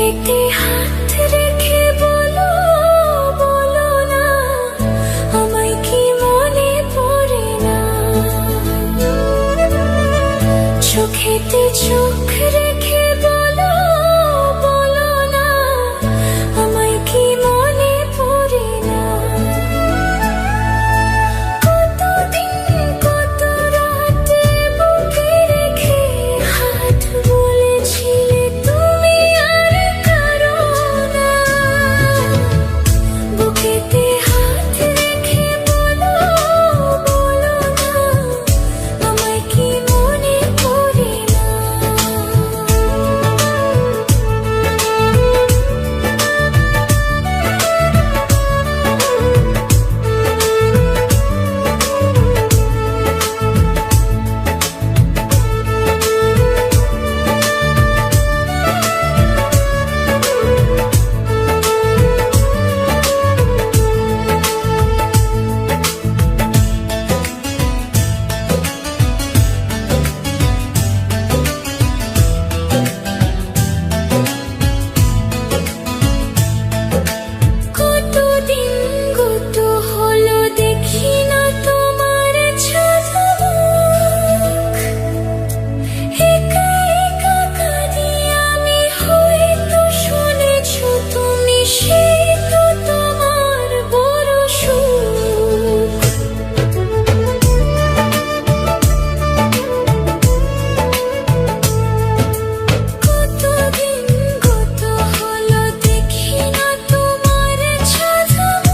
বুকেতে হাত রেখে বলো বলো না, আমায় কি মনে পড়ে না? চোখেতে চোখ রেখে বলো বলো না, আমায় কি মনে পড়ে না? কতদিন কত রাতে বুকে রেখে হাত বলেছিলে তুমি আর কারো না। বুকেতে হাত রেখে বলো বলো না, আমায় কি মনে পড়ে না? কতদিন গত হলো দেখি না তোমার ঝলক। একা একা কাঁদি আমি, হয়তো শুনেছ তুমি, সেই তো তোমার বড় সুখ। কতদিন গত হলো দেখি না তোমার ঝলক।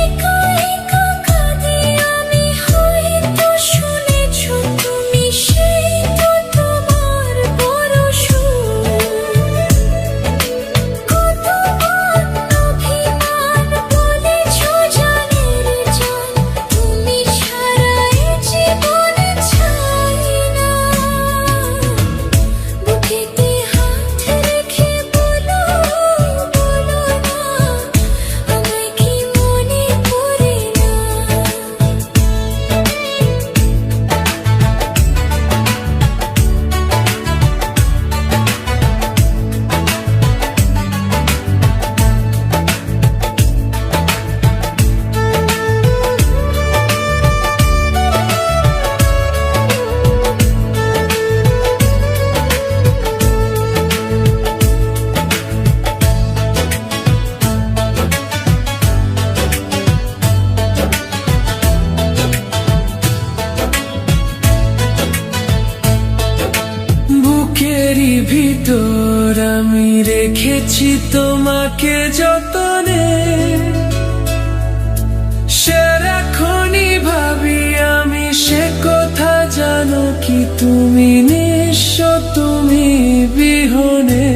একা একা কাঁদি আমি, হয়তো শুনেছ তুমি, সেই তো তোমার বড় সুখ। কতবার অভিমান বলেছ জানের জান, তুমি ছাড়া এ জীবন চাই না। বুকেতে হাত রেখে বলো বলো না, আমায় কি মনে পড়ে না? বুকেরই ভিতর আমি রেখেছি তোমাকে যতনে, সারাক্ষণই ভাবি আমি সে কথা, জানো কি তুমি নিঃস্ব, তুমি বিহনে।